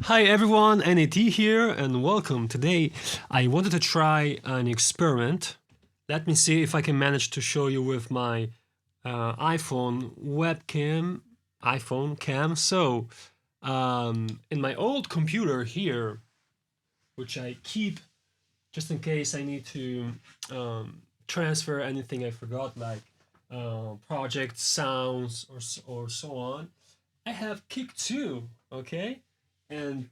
Hi everyone, N.A.T here and welcome. Today I wanted to try an experiment. Let me see if I can manage to show you with my iPhone webcam, iPhone cam. So in my old computer here, which I keep just in case I need to transfer anything I forgot, like project sounds or so on, I have Kick 2, okay? And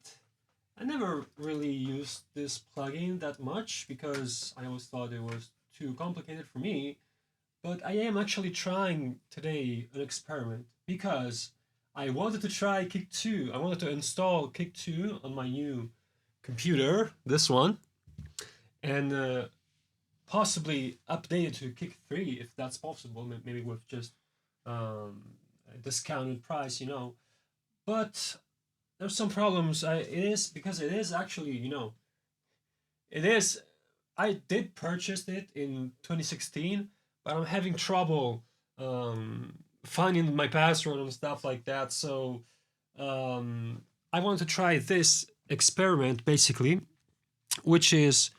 I never really used this plugin that much because I always thought it was too complicated for me. But I am actually trying today an experiment because I wanted to try Kick 2. I wanted to install Kick 2 on my new computer, this one, and possibly update it to Kick 3 if that's possible, maybe with just a discounted price. But there's some problems. It is because it is actually, it is. I did purchase it in 2016, but I'm having trouble finding my password and stuff like that. So I want to try this experiment basically, which is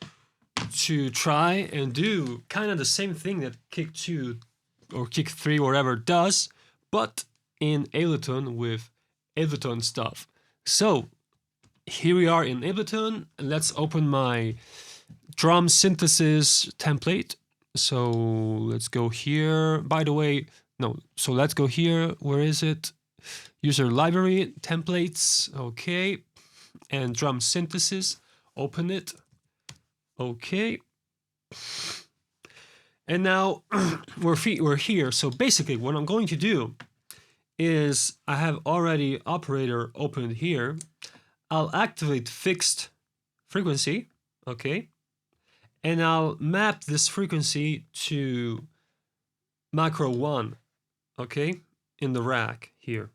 to try and do kind of the same thing that Kick 2 or Kick 3 or whatever does, but in Ableton with Ableton stuff. So here we are in Ableton, and let's open my drum synthesis template. So let's go here. By the way, no, so let's go here. Where is it? User library, templates, okay. And drum synthesis, open it. Okay. And now we're here. So basically what I'm going to do is I have already operator opened here. I'll activate fixed frequency, okay? And I'll map this frequency to macro 1, okay? In the rack here.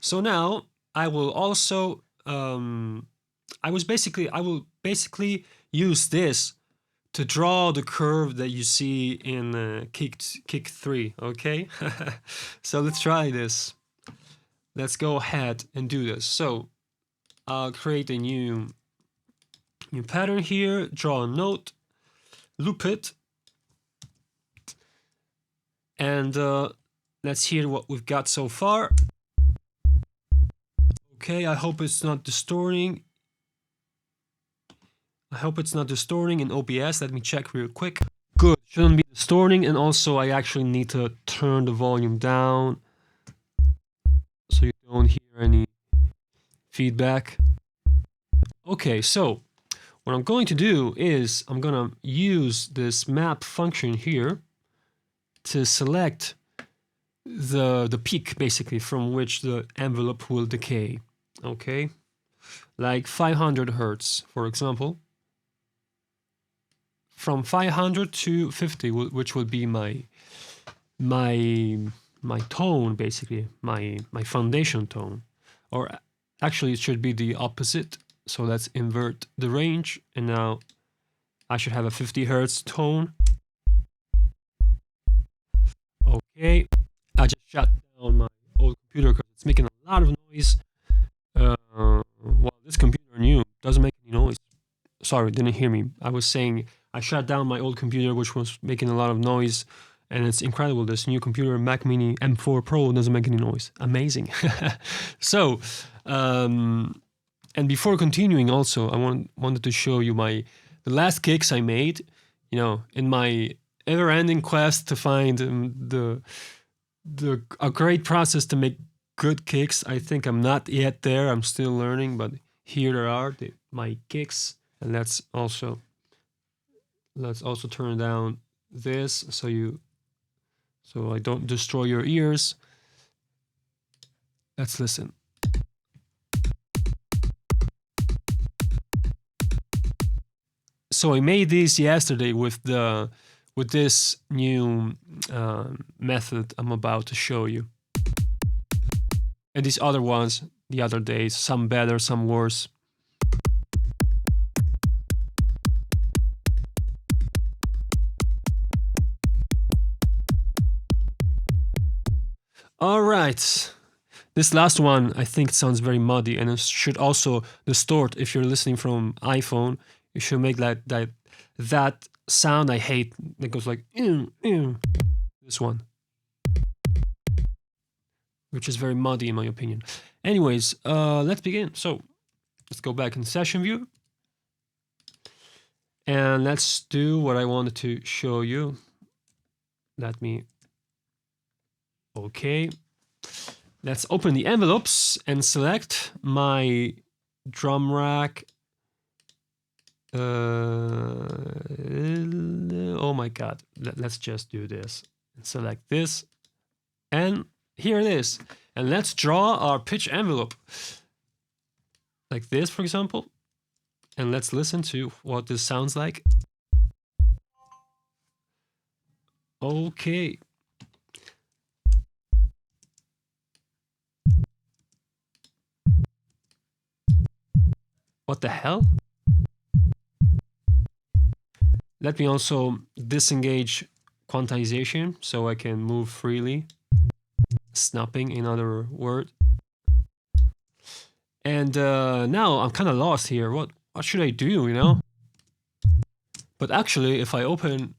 So now I will also, I will basically use this to draw the curve that you see in Kick 3, okay? So let's try this. Let's go ahead and do this. So I'll create a new pattern here, draw a note, loop it, and let's hear what we've got so far. Okay, I hope it's not distorting. I hope it's not distorting in OBS. Let me check real quick. Good, shouldn't be distorting, and also I actually need to turn the volume down so you don't hear any feedback. Okay, so what I'm going to do is I'm gonna use this map function here to select the peak basically from which the envelope will decay. Okay, like 500 hertz, for example. From 500 to 50, which will be my tone, basically, my foundation tone. Or actually it should be the opposite. So let's invert the range, and now I should have a 50 hertz tone. Okay, I just shut down my old computer because it's making a lot of noise. Well, this computer new doesn't make any noise. Sorry, didn't hear me. I was saying I shut down my old computer, which was making a lot of noise, and it's incredible. This new computer, Mac Mini M4 Pro, doesn't make any noise. Amazing. So, and before continuing, also, I wanted to show you the last kicks I made. In my ever-ending quest to find a great process to make good kicks. I think I'm not yet there. I'm still learning, but here there are my kicks. And let's also turn down this so I don't destroy your ears. Let's listen. So I made these yesterday with this new method I'm about to show you. And these other ones the other days, some better, some worse. All right, This last one, I think, sounds very muddy, and it should also distort. If you're listening from iPhone, you should make that sound I hate that goes like this one, which is very muddy in my opinion. Anyways, let's begin. So let's go back in session view, and let's do what I wanted to show you. Okay. Let's open the envelopes and select my drum rack. Oh my god, let's just do this. Select this, and here it is. And let's draw our pitch envelope. Like this, for example. And let's listen to what this sounds like. Okay. What the hell? Let me also disengage quantization so I can move freely. Snapping, in other words. And now I'm kind of lost here. What should I do, you know? But actually, if I open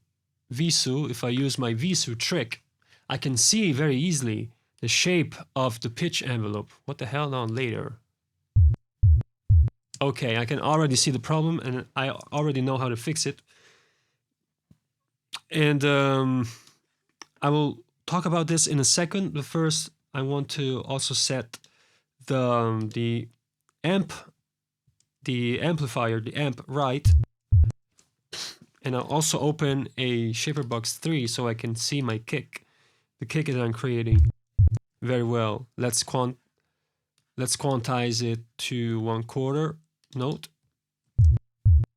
Visu, if I use my Visu trick, I can see very easily the shape of the pitch envelope. What the hell now later? Okay, I can already see the problem and I already know how to fix it. And I will talk about this in a second, but first I want to also set the amplifier, the amp right. And I'll also open a shaper box 3 so I can see my kick. The kick that I'm creating very well. Let's quantize it to 1/4 note.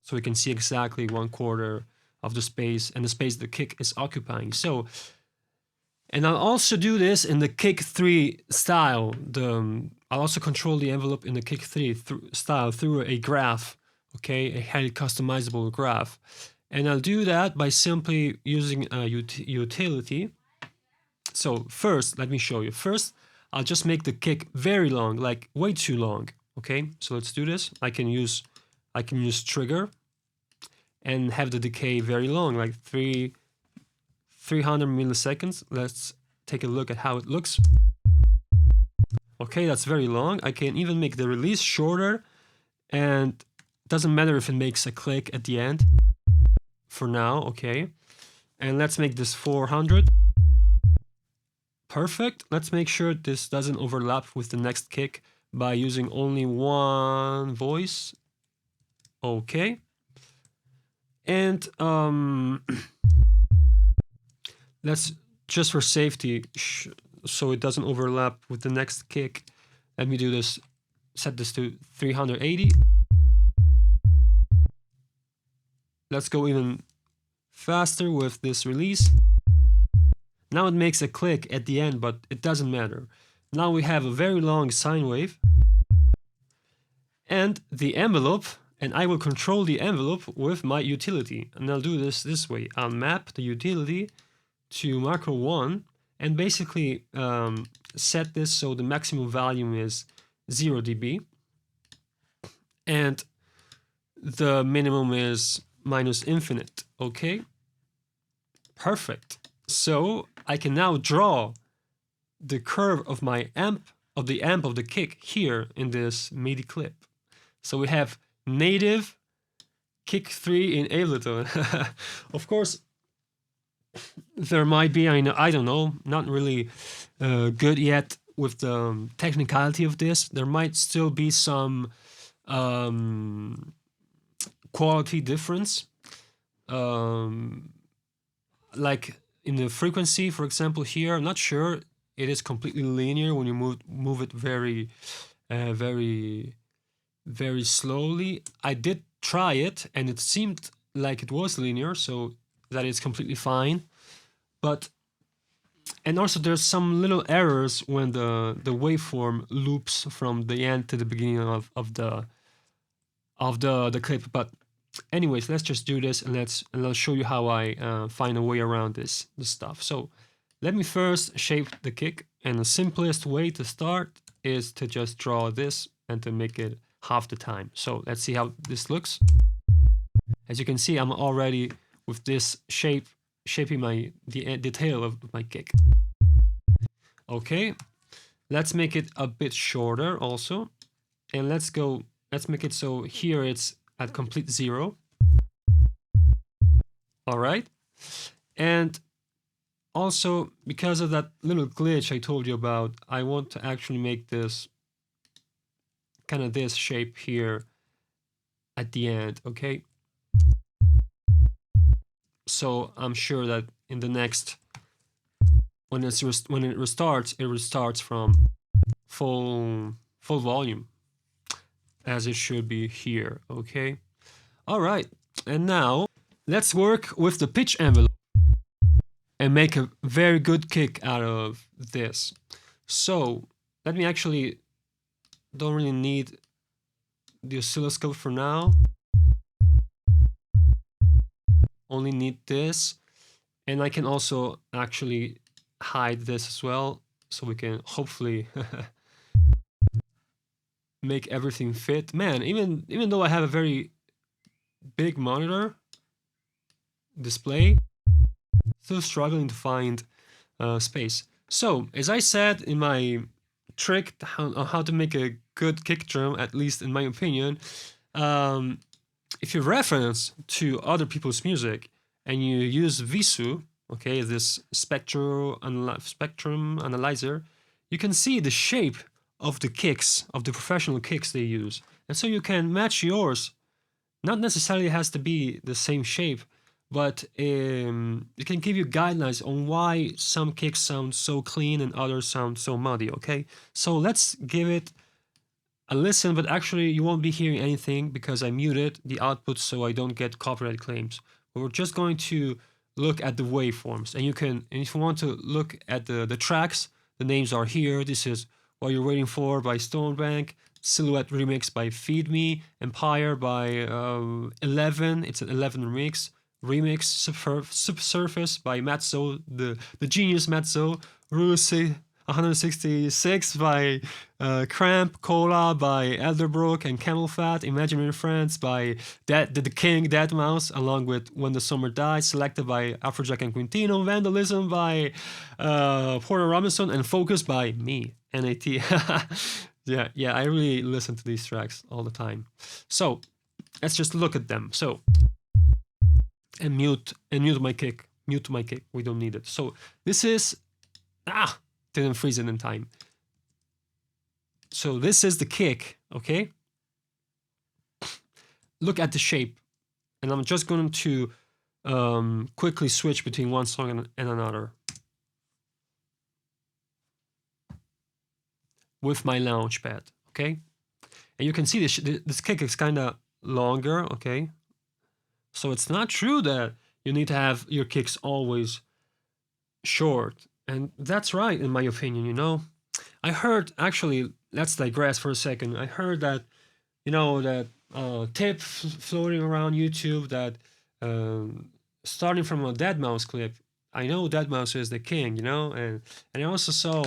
So we can see exactly 1/4 of the space and the space the kick is occupying. So, and I'll also do this in the kick 3 style. I'll also control the envelope in the kick 3 style through a graph, okay, a highly customizable graph. And I'll do that by simply using a utility. So first, let me show you. First, I'll just make the kick very long, like way too long, okay? So let's do this. I can use trigger and have the decay very long, like 300 milliseconds. Let's take a look at how it looks. Okay, that's very long. I can even make the release shorter, and it doesn't matter if it makes a click at the end. For now, okay. And let's make this 400. Perfect. Let's make sure this doesn't overlap with the next kick by using only one voice. Okay. And let's, just for safety, so it doesn't overlap with the next kick, let me do this, set this to 380. Let's go even faster with this release. Now it makes a click at the end, but it doesn't matter. Now we have a very long sine wave and the envelope, and I will control the envelope with my utility. And I'll do this way. I'll map the utility to macro 1 and basically set this so the maximum volume is 0 dB and the minimum is minus infinite. Okay, perfect. So I can now draw the curve of my amp, of the kick here in this MIDI clip. So we have native kick 3 in Ableton. Of course, there might be, I don't know, not really good yet with the technicality of this. There might still be some quality difference, like in the frequency, for example. Here, I'm not sure it is completely linear when you move it very slowly. I did try it and it seemed like it was linear, so that is completely fine. But, and also there's some little errors when the waveform loops from the end to the beginning of the clip. But anyways, let's just do this and I'll show you how I find a way around this stuff. So let me first shape the kick, and the simplest way to start is to just draw this and to make it half the time. So let's see how this looks. As you can see, I'm already with this shaping the tail of my kick. Okay, let's make it a bit shorter also, and let's make it so here it's at complete 0. All right, and also because of that little glitch I told you about, I want to actually make this kind of this shape here at the end. Okay, so I'm sure that in the next, when it restarts from full volume, as it should be here. Okay, all right, and now let's work with the pitch envelope and make a very good kick out of this. So let me actually, don't really need the oscilloscope for now, only need this, and I can also actually hide this as well, so we can hopefully make everything fit. Man, even though I have a very big monitor display, still struggling to find space. So as I said in my trick on how to make a good kick drum, at least in my opinion, if you reference to other people's music and you use Visu, okay, this spectrum analyzer, you can see the shape of the kicks, of the professional kicks they use. And so you can match yours. Not necessarily has to be the same shape, but it can give you guidelines on why some kicks sound so clean and others sound so muddy, okay? So let's give it a listen, but actually you won't be hearing anything because I muted the output so I don't get copyright claims. But we're just going to look at the waveforms, and if you want to look at the tracks, the names are here. This is What You're Waiting For by Stonebank, Silhouette Remix by Feed Me, Empire by 11, it's an 11 remix, Subsurface by Matzo, the genius Matzo, Ruse 166 by Cramp, Cola by Elderbrook and Camel Fat, Imaginary Friends by the King Deadmau5, along with When the Summer Dies, selected by Afrojack and Quintino, Vandalism by Porter Robinson, and Focus by me, N.A.T. yeah, I really listen to these tracks all the time. So let's just look at them. So and mute my kick. Mute my kick. We don't need it. So this is didn't freeze it in time. So this is the kick, okay? Look at the shape. And I'm just going to quickly switch between one song and another with my launch pad, okay? And you can see this kick is kind of longer, okay? So it's not true that you need to have your kicks always short. And that's right, in my opinion, you know. I heard, actually, let's digress for a second. I heard that, you know, that tip floating around YouTube that starting from a Deadmau5 clip, I know Deadmau5 is the king, you know, and I also saw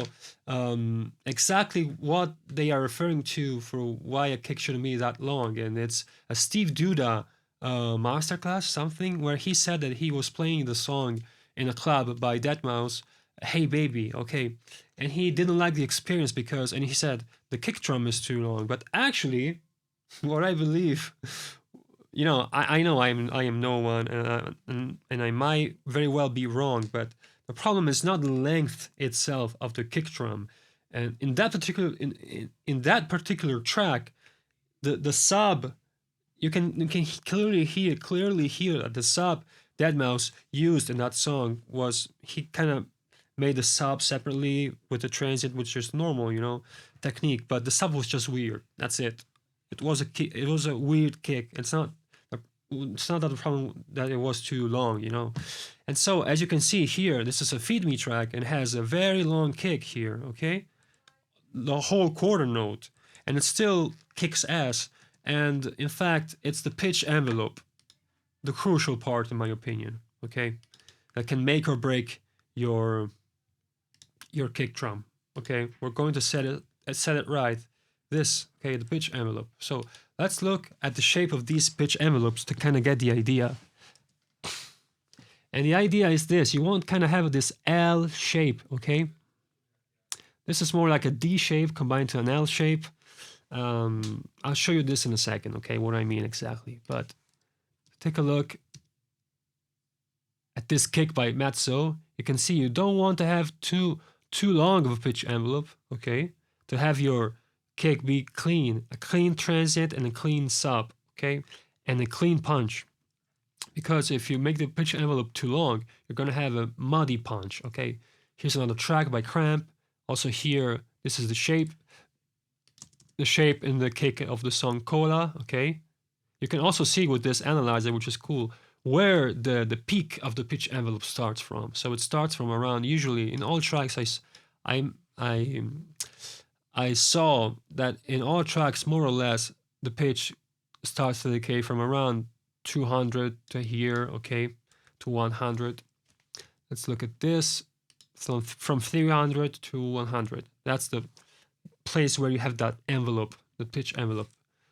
exactly what they are referring to for why a kick shouldn't be that long. And it's a Steve Duda masterclass, something, where he said that he was playing the song in a club by Deadmau5, Hey Baby, okay, and he didn't like the experience because, and he said the kick drum is too long. But actually, what I believe, you know, I know I am no one, and I might very well be wrong, but the problem is not the length itself of the kick drum, and in that particular track, the sub, you can clearly hear that the sub Deadmau5 used in that song was, he kind of made the sub separately with the transient, which is normal, you know, technique, but the sub was just weird. That's it. It was a weird kick. It's not that the problem that it was too long, you know. And so as you can see here, this is a Feed Me track and has a very long kick here, okay? The whole quarter note, and it still kicks ass. And in fact, it's the pitch envelope, the crucial part in my opinion, okay, that can make or break your kick drum. Okay, we're going to set it set it right. This, okay, the pitch envelope. So let's look at the shape of these pitch envelopes to kind of get the idea. And the idea is this: you want kind of have this L shape, okay? This is more like a D shape combined to an L shape. I'll show you this in a second, okay, what I mean exactly. But take a look at this kick by N.A.T. You can see you don't want to have too long of a pitch envelope, okay, to have your kick be clean, a clean transient and a clean sub, okay, and a clean punch. Because if you make the pitch envelope too long, you're going to have a muddy punch, okay. Here's another track by Cramp. Also here, this is the shape in the kick of the song Cola, okay. You can also see with this analyzer, which is cool, where the peak of the pitch envelope starts from. So it starts from around, usually in all tracks I saw that in all tracks more or less the pitch starts to decay from around 200 to here, okay, to 100. Let's look at this. So from 300 to 100. That's the place where you have that envelope, the pitch envelope.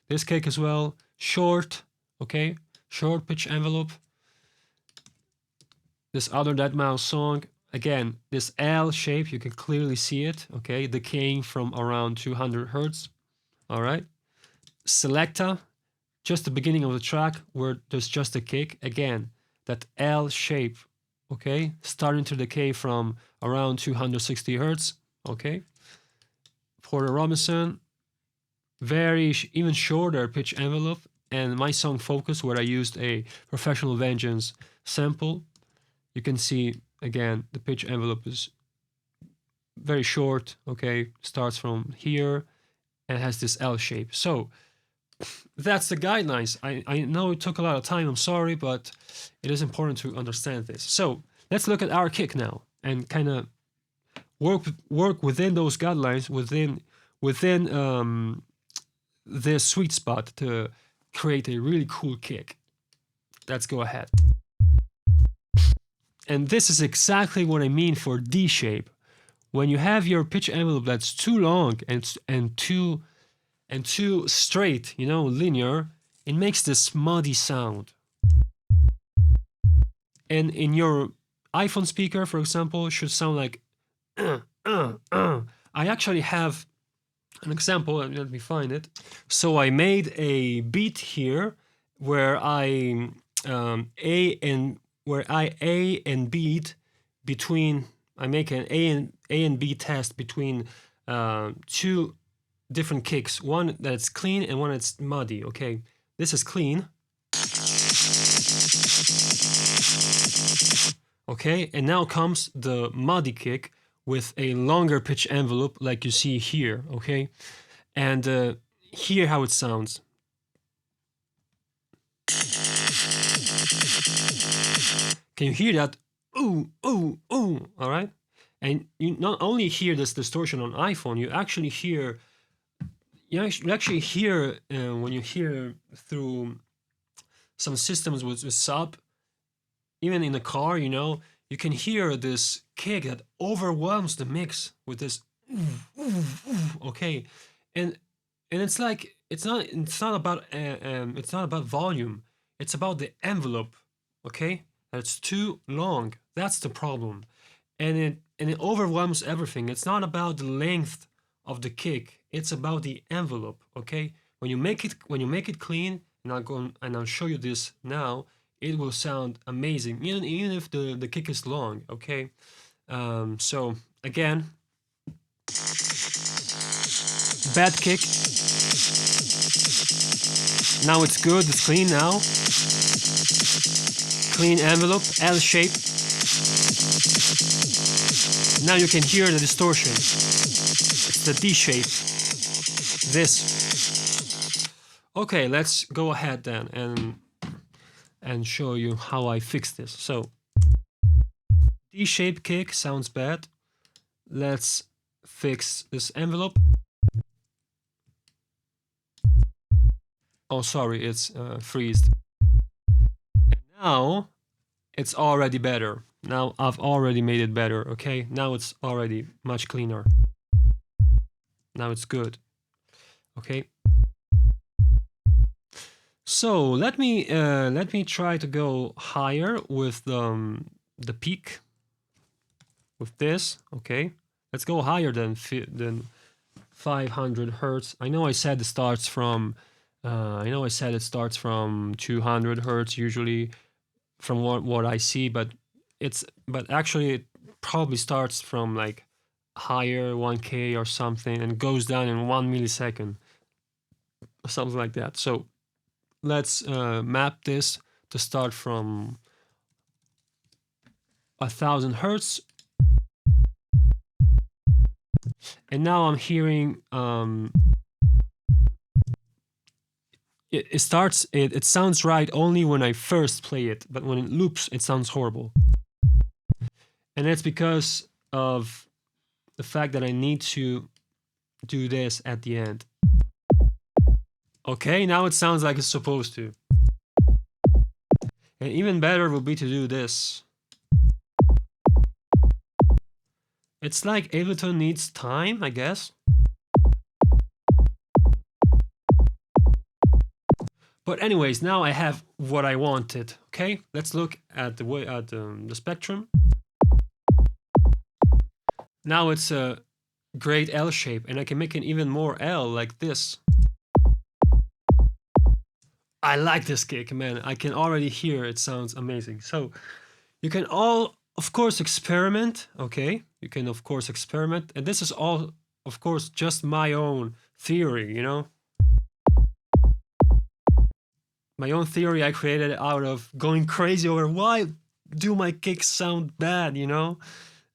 This kick as well, short, okay, short pitch envelope. This other deadmau5 song, again, this L shape, you can clearly see it, okay, decaying from around 200 hertz, all right. Selecta, just the beginning of the track where there's just a kick, again, that L shape, okay, starting to decay from around 260 hertz, okay. Porter Robinson, even shorter pitch envelope, and my song Focus, where I used a Professional Vengeance sample, you can see again the pitch envelope is very short, okay, starts from here and has this L shape. So that's the guidelines. I know it took a lot of time, I'm sorry, but it is important to understand this. So let's look at our kick now and kind of work within those guidelines, within the sweet spot to create a really cool kick. Let's go ahead. And this is exactly what I mean for D shape. When you have your pitch envelope that's too long and too straight, you know, linear, it makes this muddy sound. And in your iPhone speaker, for example, it should sound like I actually have an example, and let me find it. So I made a beat here where I A and beat between, I make an A and B test between two different kicks, one that's clean and one that's muddy, okay? This is clean. Okay, and now comes the muddy kick with a longer pitch envelope like you see here, okay? And hear how it sounds. Can you hear that? Ooh, ooh, ooh, all right? And you not only hear this distortion on iPhone, you actually hear, when you hear through some systems with sub, even in the car, you know, you can hear this kick that overwhelms the mix with this okay, and it's like it's not about volume, it's about the envelope, okay? It's too long. That's the problem, and it overwhelms everything. It's not about the length of the kick, it's about the envelope, okay? When you make it clean, and I'll show you this now, it will sound amazing, even if the kick is long, okay? So again, bad kick. Now it's good, it's clean now. Clean envelope, L shape. Now you can hear the distortion. It's the D shape. This. Okay, let's go ahead then and show you how I fix this. So D-shaped kick sounds bad. Let's fix this envelope. Oh, sorry, it's freezed. And now it's already better. Now I've already made it better, okay? Now it's already much cleaner. Now it's good. Okay. So let me try to go higher with the peak with this. Okay, let's go higher than 500 hertz. I know I said it starts from 200 hertz usually from what I see, but actually it probably starts from like higher 1K or something and goes down in 1 millisecond or something like that. So let's map this to start from 1000 hertz. And now I'm hearing it sounds right only when I first play it, but when it loops it sounds horrible. And that's because of the fact that I need to do this at the end. Okay, now it sounds like it's supposed to. And even better would be to do this. It's like Ableton needs time, I guess. But anyways, now I have what I wanted. Okay, let's look at the spectrum. Now it's a great L shape, and I can make an even more L like this. I like this kick, man. I can already hear it sounds amazing. So you can all, of course, experiment. Okay, you can of course experiment, and this is all, of course, just my own theory. You know, my own theory I created out of going crazy over why do my kicks sound bad. You know,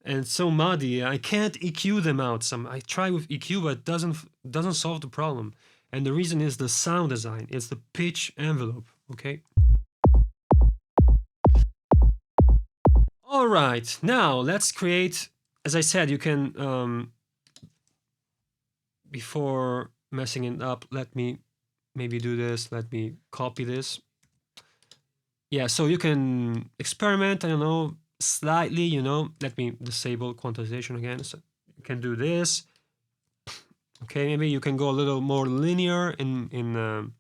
and so muddy. I can't EQ them out. I try with EQ, but it doesn't solve the problem. And the reason is the sound design. It's the pitch envelope. Okay. All right. Now let's create. As I said, you can before messing it up. Let me maybe do this. Let me copy this. Yeah. So you can experiment. I don't know, slightly. You know. Let me disable quantization again. So you can do this. Okay, maybe you can go a little more linear in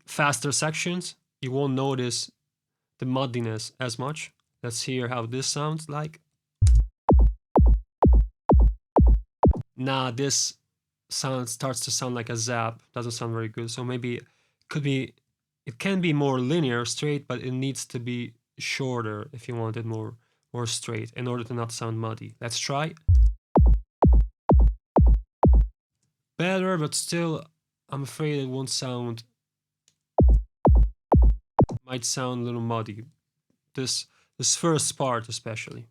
faster sections. You won't notice the muddiness as much. Let's hear how this sounds like. Nah, this starts to sound like a zap. Doesn't sound very good. So maybe it can be more linear, straight, but it needs to be shorter if you want it more straight in order to not sound muddy. Let's try. Better, but still, I'm afraid it won't sound. Might sound a little muddy. This first part especially.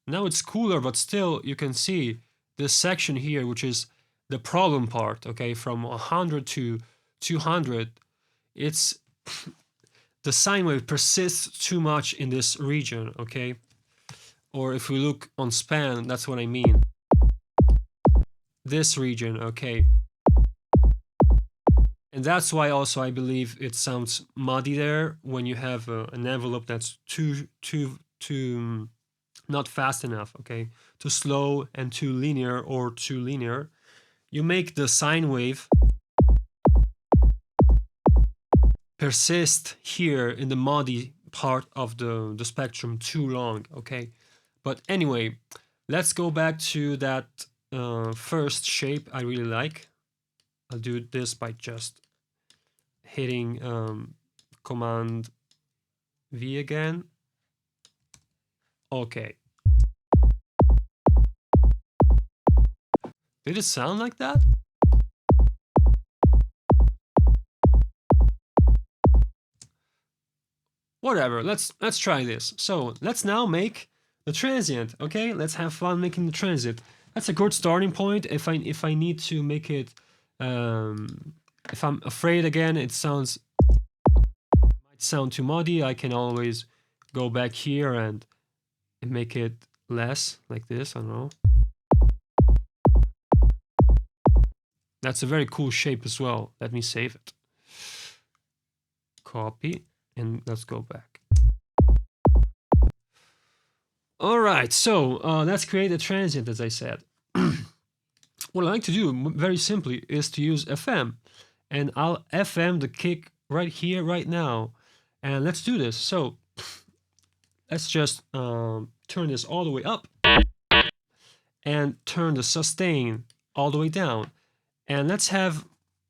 Now it's cooler, but still you can see this section here, which is the problem part. Okay, from 100 to 200, it's the sine wave persists too much in this region. Okay. Or if we look on span, that's what I mean. This region, okay. And that's why also I believe it sounds muddy there when you have an envelope that's too not fast enough, okay? Too slow and too linear or too linear. You make the sine wave persist here in the muddy part of the spectrum too long, okay? But anyway, let's go back to that first shape I really like. I'll do this by just hitting Command V again. Okay. Did it sound like that? Whatever, let's try this. So let's now make the transient. Okay, let's have fun making the transient. That's a good starting point. If I need to make it, if I'm afraid again, might sound too muddy. I can always go back here and make it less, like this. I don't know. That's a very cool shape as well. Let me save it. Copy, and let's go back. All right, so let's create a transient, as I said. What I like to do, very simply, is to use FM. And I'll FM the kick right here, right now. And let's do this. So let's just turn this all the way up and turn the sustain all the way down. And let's have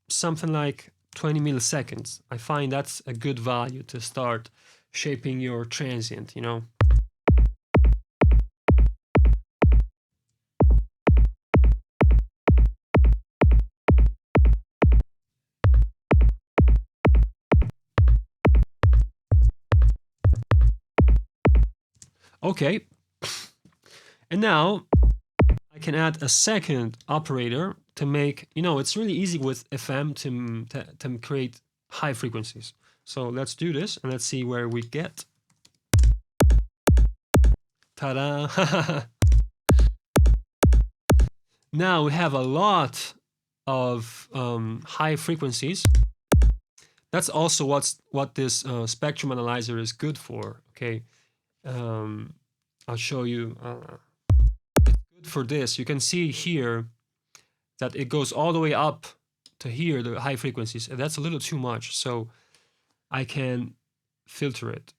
something like 20 milliseconds. I find that's a good value to start shaping your transient, you know. Okay, and now I can add a second operator to make, you know, it's really easy with FM to create high frequencies. So let's do this and let's see where we get. Ta-da! Now we have a lot of high frequencies. That's also what this spectrum analyzer is good for. Okay, I'll show you. It's good for this. You can see here that it goes all the way up to here, the high frequencies, and that's a little too much. So I can filter it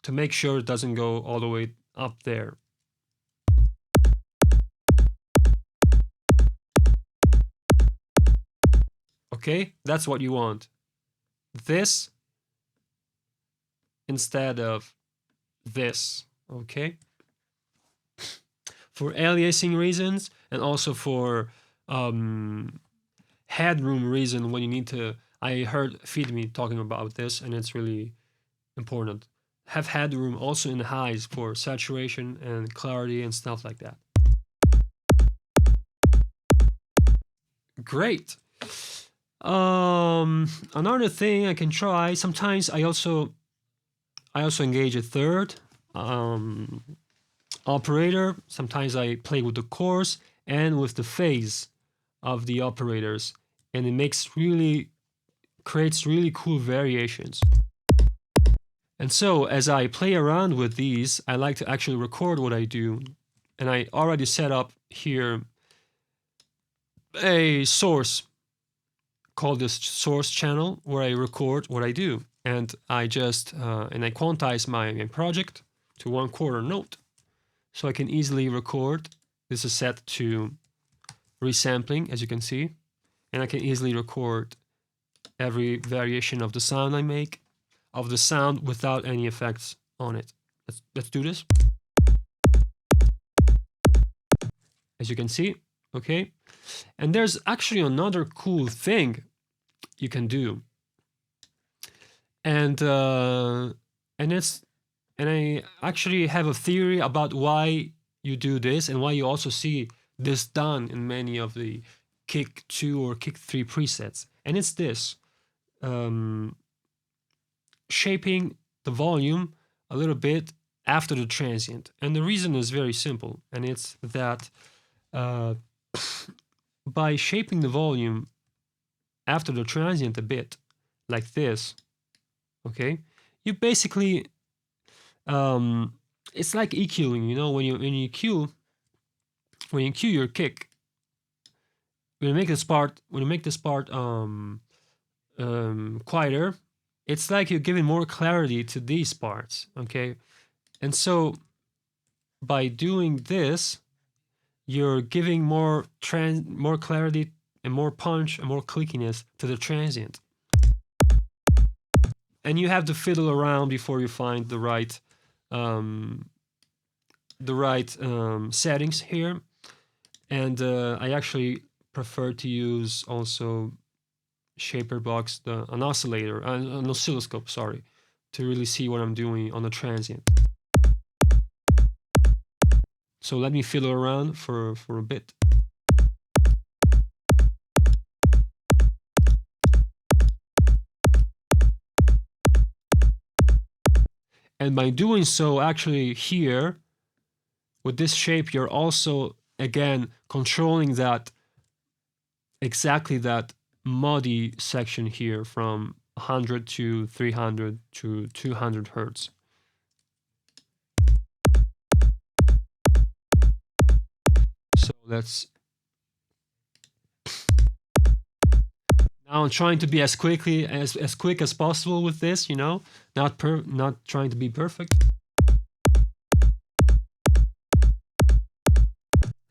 to make sure it doesn't go all the way up there. Okay, that's what you want. This instead of this, okay? For aliasing reasons and also for headroom reason when you need to, I heard Feed Me talking about this and it's really important. Have headroom also in the highs for saturation and clarity and stuff like that. Great. Another thing I can try, sometimes I also engage a third operator. Sometimes I play with the chorus and with the phase of the operators, and it creates really cool variations. And so as I play around with these, I like to actually record what I do. And I already set up here a source called this source channel where I record what I do. And I just, and I quantize my project to 1/4 note. So I can easily record. This is set to resampling, as you can see. And I can easily record every variation of the sound I make, of the sound without any effects on it. Let's do this. As you can see, okay? And there's actually another cool thing you can do. And I actually have a theory about why you do this and why you also see this done in many of the kick 2 or kick 3 presets. And it's this, shaping the volume a little bit after the transient. And the reason is very simple, and it's that by shaping the volume after the transient a bit, like this, okay, you basically, it's like EQing, you know, when you EQ your kick, when you make this part quieter, it's like you're giving more clarity to these parts, okay? And so by doing this, you're giving more clarity and more punch and more clickiness to the transient. And you have to fiddle around before you find the right settings here. And I actually prefer to use also shaper box, an oscillator, an oscilloscope, sorry, to really see what I'm doing on the transient. So let me fiddle around for a bit. And by doing so, actually here, with this shape, you're also, again, controlling that, exactly that muddy section here from 100 to 300 to 200 hertz. Let's. Now I'm trying to be as quick as possible with this, you know, not trying to be perfect,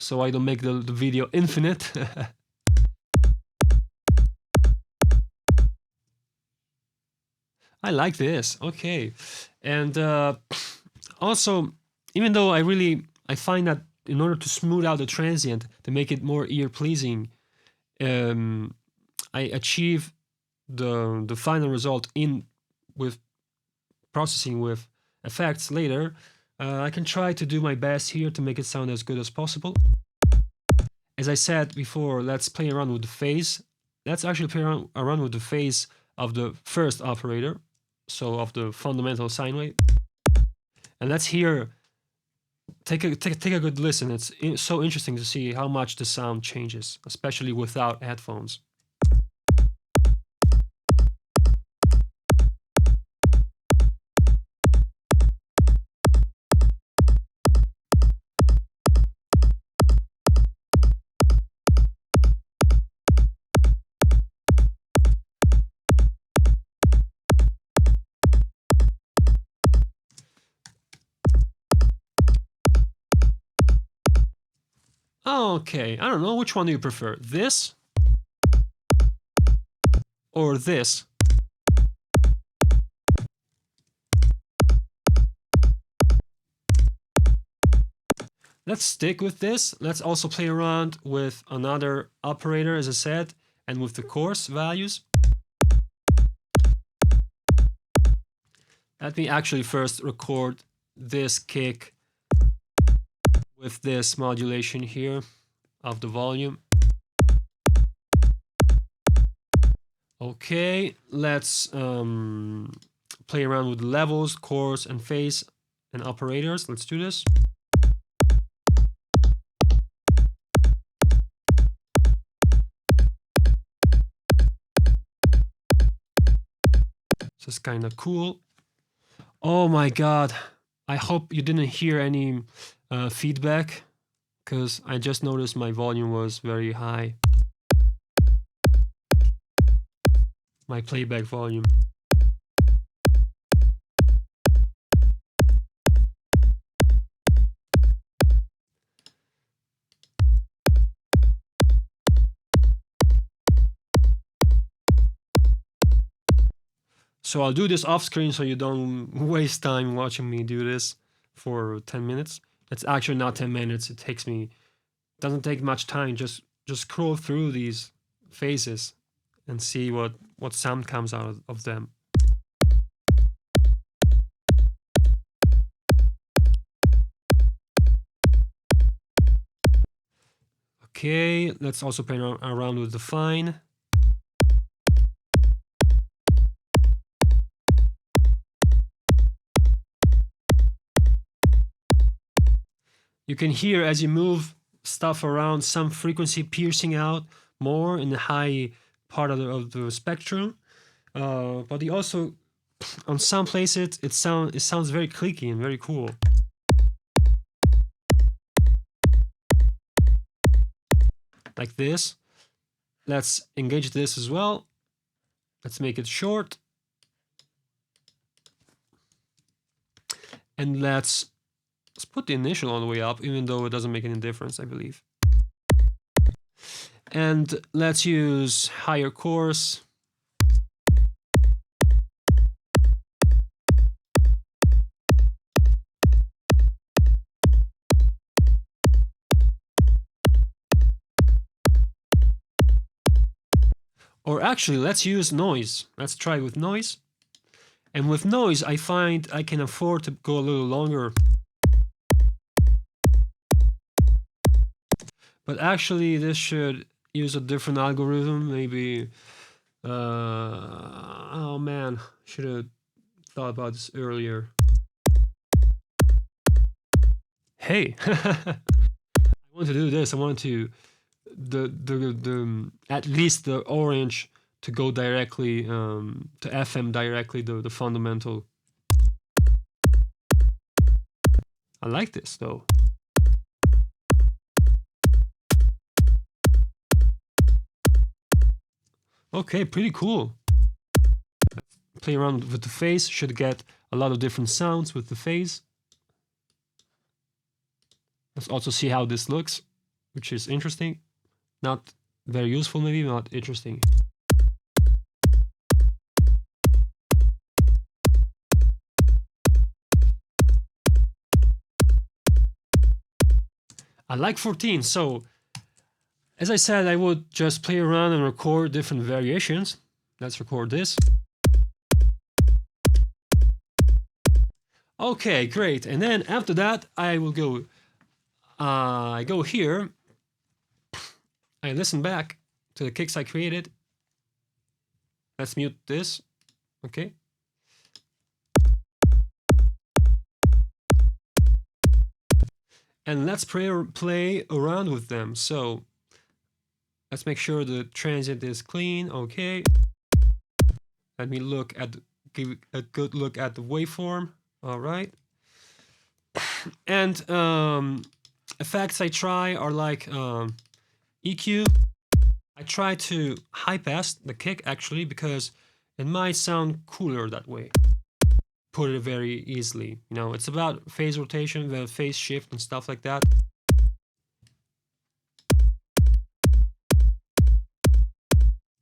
so I don't make the video infinite. I like this. Okay, and also, even though I find that in order to smooth out the transient to make it more ear pleasing, I achieve the final result with processing with effects later. I can try to do my best here to make it sound as good as possible. As I said before, let's play around with the phase. Let's actually play around with the phase of the first operator, so of the fundamental sine wave. And let's hear, take a good listen. It's so interesting to see how much the sound changes, especially without headphones. Okay, I don't know, which one do you prefer? This or this? Let's stick with this. Let's also play around with another operator, as I said, and with the coarse values. Let me actually first record this kick with this modulation here of the volume. Okay, let's play around with levels, chords, and phase and operators. Let's do this. So it's kind of cool. Oh my god, I hope you didn't hear any feedback, because I just noticed my volume was very high. My playback volume. So I'll do this off screen so you don't waste time watching me do this for 10 minutes. It's actually not 10 minutes. It doesn't take much time. Just scroll through these phases and see what sound comes out of them. Okay, let's also play around with the fine. You can hear as you move stuff around some frequency piercing out more in the high part of the spectrum, but you also, on some places, it sounds very clicky and very cool. Like this. Let's engage this as well. Let's make it short. And let's put the initial all the way up, even though it doesn't make any difference, I believe. And let's use higher coarse. Or actually, let's use noise. Let's try with noise. And with noise, I find I can afford to go a little longer. But actually, this should use a different algorithm. Maybe, oh man, should have thought about this earlier. Hey, I want to do this. I want to at least the orange to go directly to FM directly, the fundamental. I like this though. Okay, pretty cool. Play around with the phase, should get a lot of different sounds with the phase. Let's also see how this looks, which is interesting. Not very useful, maybe, not interesting. I like 14, so as I said, I would just play around and record different variations. Let's record this. Okay, great. And then after that, I will go. I go here. I listen back to the kicks I created. Let's mute this. Okay. And let's play around with them. So let's make sure the transient is clean. Okay. Let me look at, give a good look at the waveform. All right. And effects I try are like EQ. I try to high pass the kick actually because it might sound cooler that way. Put it very easily. You know, it's about phase rotation, the phase shift and stuff like that.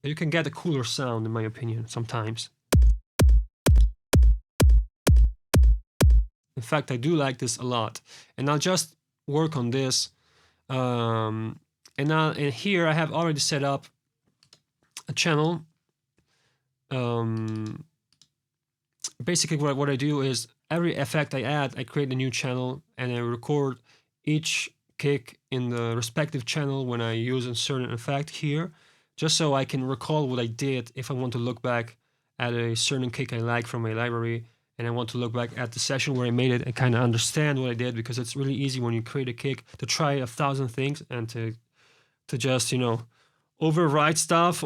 You can get a cooler sound in my opinion sometimes. In fact, I do like this a lot. And I'll just work on this. And here I have already set up a channel. Basically what I do is every effect I add, I create a new channel and I record each kick in the respective channel when I use a certain effect here, just so I can recall what I did if I want to look back at a certain kick I like from my library and I want to look back at the session where I made it and kind of understand what I did, because it's really easy when you create a kick to try 1,000 things and to just, you know, overwrite stuff,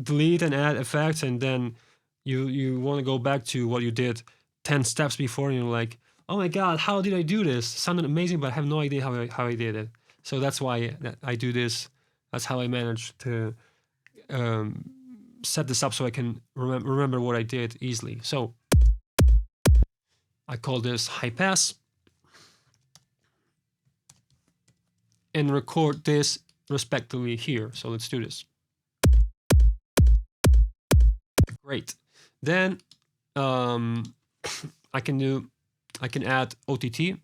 delete and add effects, and then you want to go back to what you did 10 steps before and you're like, oh my god, how did I do this? It sounded amazing, but I have no idea how I did it. So that's why I do this. That's how I manage to set this up so I can remember what I did easily. So I call this high pass and record this respectively here. So let's do this. Great. Then I can add OTT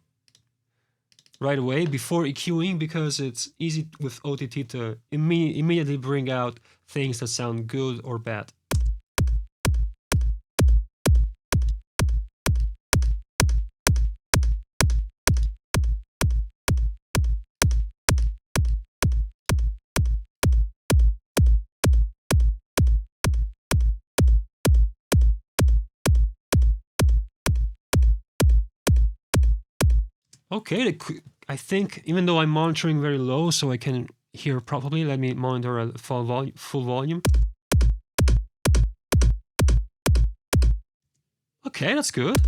right away before EQing, because it's easy with OTT to immediately bring out things that sound good or bad. Okay, I think even though I'm monitoring very low so I can hear properly, let me monitor at full volume. Okay, that's good.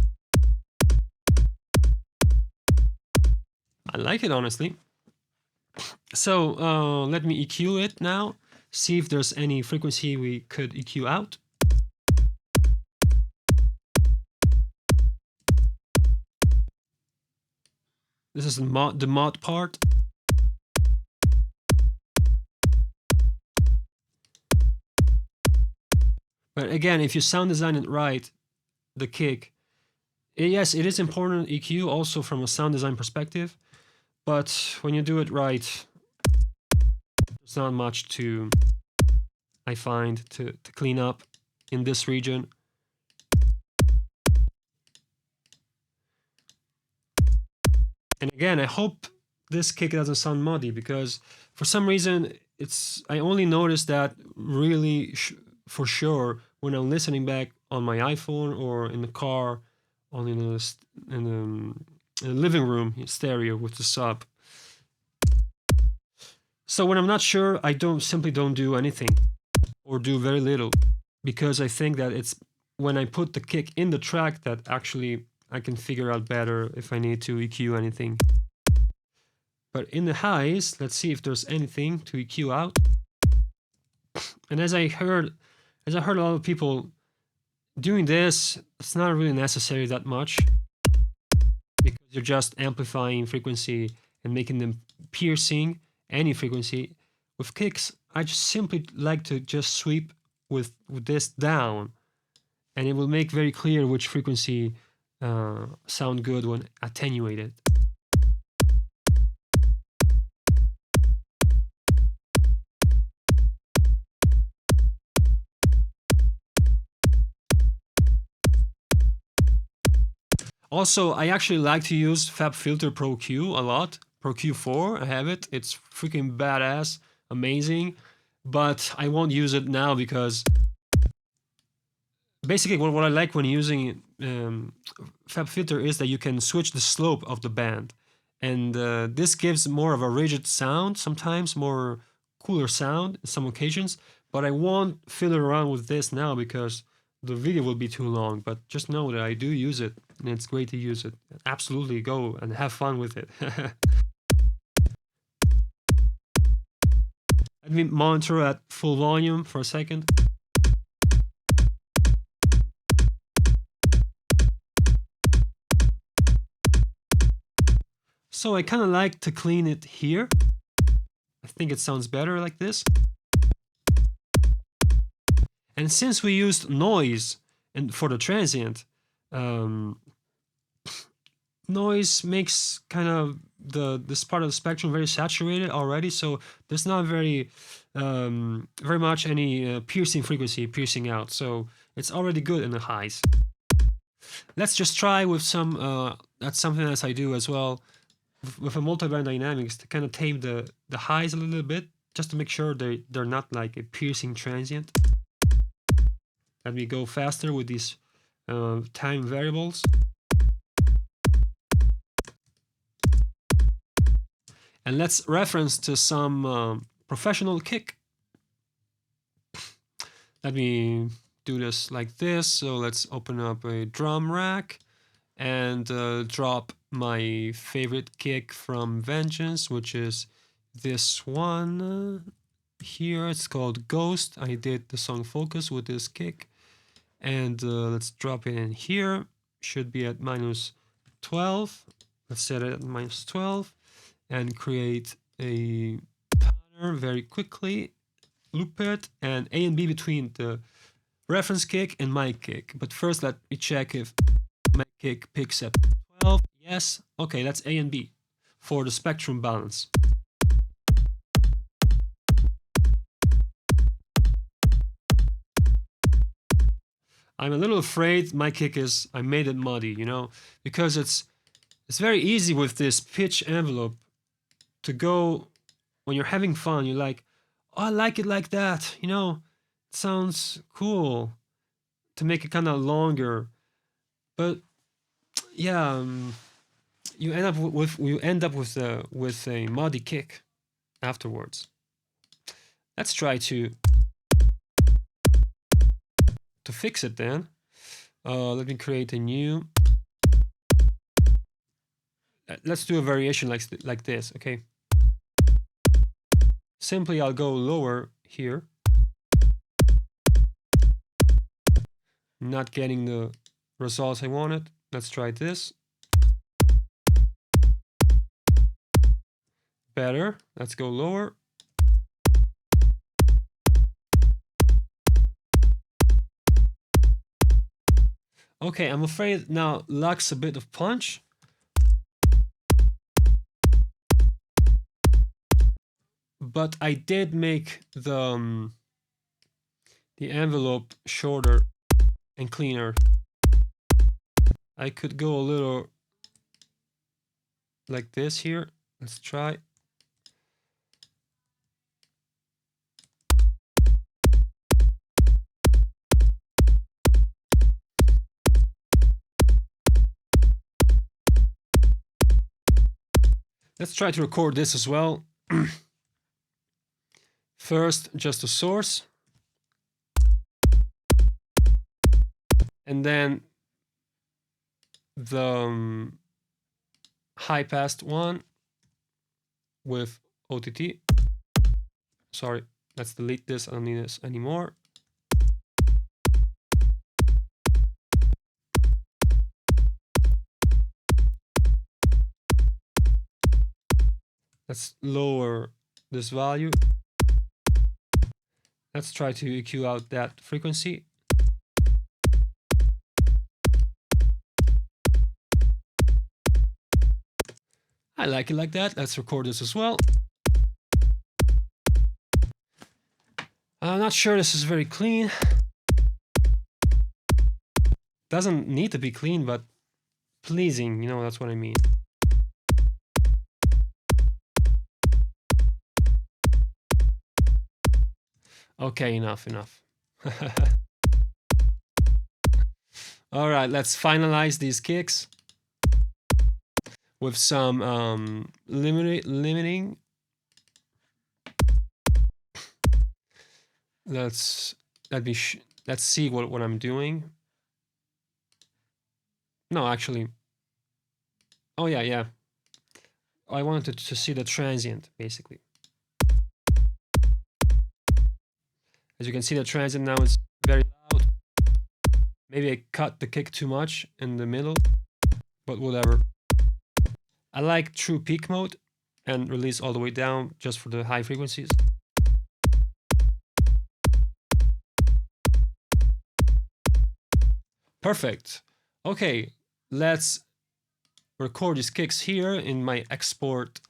I like it, honestly. So let me EQ it now, see if there's any frequency we could EQ out. This is the mod part. But again, if you sound design it right, the kick, yes, it is important EQ also from a sound design perspective, but when you do it right, there's not much to, I find, to clean up in this region. And again, I hope this kick doesn't sound muddy, because for some reason I only noticed that really for sure when I'm listening back on my iPhone or in the car, on in the living room stereo with the sub. So when I'm not sure, I simply don't do anything or do very little, because I think that it's when I put the kick in the track that actually I can figure out better if I need to EQ anything. But in the highs, let's see if there's anything to EQ out. And as I heard a lot of people doing this, it's not really necessary that much because you're just amplifying frequency and making them piercing any frequency. With kicks, I just simply like to just sweep with this down, and it will make very clear which frequency sound good when attenuated. Also, I actually like to use FabFilter Pro Q a lot. Pro Q4, I have it. It's freaking badass, amazing. But I won't use it now because basically what I like when using FabFilter is that you can switch the slope of the band. And this gives more of a rigid sound, sometimes more cooler sound in some occasions. But I won't fiddle around with this now because the video will be too long. But just know that I do use it, and it's great to use it. Absolutely go and have fun with it. Let me monitor at full volume for a second. So I kind of like to clean it here. I think it sounds better like this. And since we used noise and for the transient, noise makes kind of this part of the spectrum very saturated already, so there's not very much any piercing frequency piercing out, so it's already good in the highs. Let's just try with some that's something else I do as well with a multi-band dynamics to kind of tame the highs a little bit, just to make sure they're not like a piercing transient. Let me go faster with these time variables. And let's reference to some professional kick. Let me do this like this. So let's open up a drum rack and drop my favorite kick from Vengeance, which is this one here. It's called Ghost. I did the song Focus with this kick. And let's drop it in here. Should be at -12. Let's set it at -12 and create a pattern very quickly. Loop it and A and B between the reference kick and my kick. But first let me check if my kick picks up 12. Yes. Okay, that's A and B for the spectrum balance. I'm a little afraid my kick is, I made it muddy, you know, because it's very easy with this pitch envelope to go, when you're having fun, you're like, oh, I like it like that, you know, it sounds cool to make it kind of longer. But yeah, you end up with a muddy kick afterwards. Let's try to fix it then. Let me create a new. Let's do a variation like this, okay? Simply, I'll go lower here. Not getting the results I wanted. Let's try this. Better. Let's go lower. Okay, I'm afraid now lacks a bit of punch. But I did make the envelope shorter and cleaner. I could go a little like this here. Let's try. Let's try to record this as well. First, just the source. And then the high passed one with OTT. Sorry, Let's delete this. I don't need this anymore. Let's lower this value. Let's try to EQ out that frequency. I like it like that. Let's record this as well. I'm not sure this is very clean. Doesn't need to be clean, but pleasing, you know, that's what I mean. Okay, enough. All right, let's finalize these kicks with some limiting. Let's see what I'm doing. No, actually. Oh yeah. I wanted to see the transient, basically. As you can see, the transient now is very loud. Maybe I cut the kick too much in the middle, but whatever. I like true peak mode and release all the way down just for the high frequencies. Perfect. Okay, let's record these kicks here in my export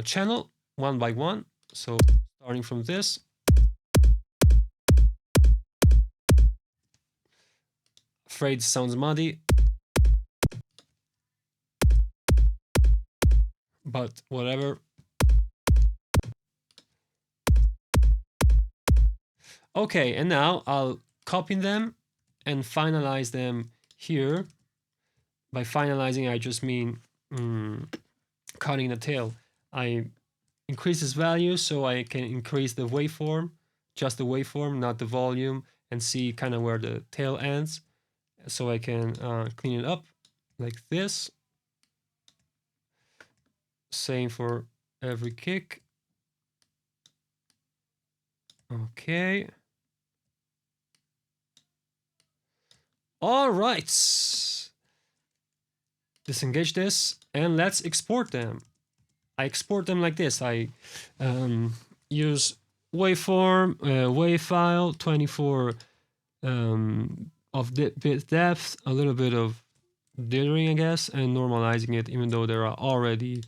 channel one by one. So starting from this. Afraid sounds muddy, but whatever. Okay, and now I'll copy them and finalize them here. By finalizing, I just mean cutting the tail. I increase this value so I can increase the waveform, just the waveform, not the volume, and see kind of where the tail ends. So I can clean it up like this. Same for every kick. Okay. All right. Disengage this and let's export them. I export them like this. I use waveform, wave file, 24 of bit depth, a little bit of dithering, I guess, and normalizing it, even though they are already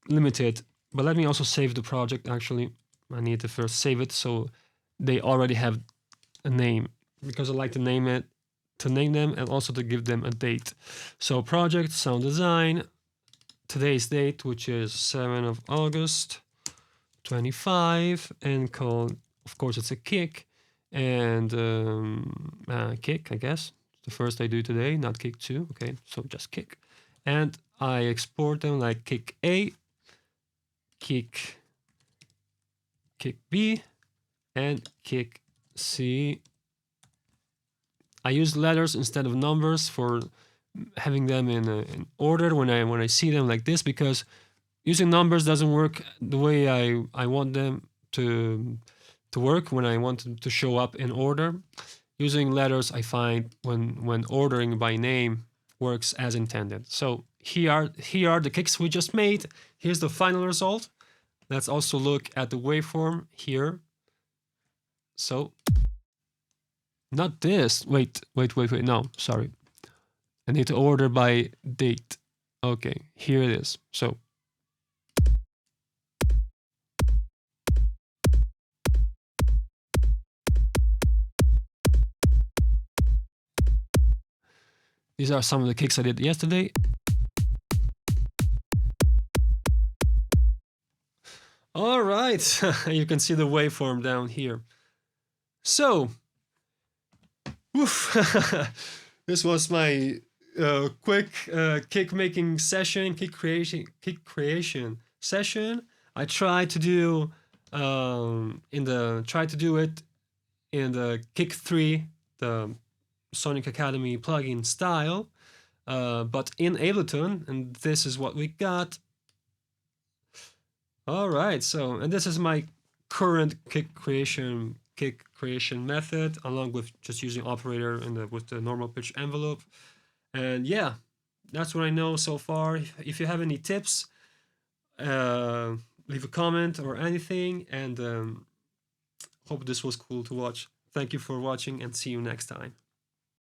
limited. But let me also save the project. Actually, I need to first save it so they already have a name, because I like to name them and also to give them a date. So project sound design, today's date, which is 7th of August 25, and called, of course, it's a kick, and kick, I guess. The first I do today, not kick 2. Okay, so just kick. And I export them like kick A, kick B, and kick C. I use letters instead of numbers for having them in order when I see them like this, because using numbers doesn't work the way I want them to work when I want them to show up in order. Using letters, I find when ordering by name works as intended. So here are the kicks we just made. Here's the final result. Let's also look at the waveform here. So not this. Wait. No, sorry. I need to order by date. Okay, here it is. So these are some of the kicks I did yesterday. All right, you can see the waveform down here. So, this was my quick kick making session, kick creation session. I tried to do it in the Kick 3, the Sonic Academy plugin style, but in Ableton, and this is what we got. All right, so and this is my current kick creation method, along with just using operator and with the normal pitch envelope. And yeah, that's what I know so far. If you have any tips, uh, leave a comment or anything. And hope this was cool to watch. Thank you for watching, and see you next time.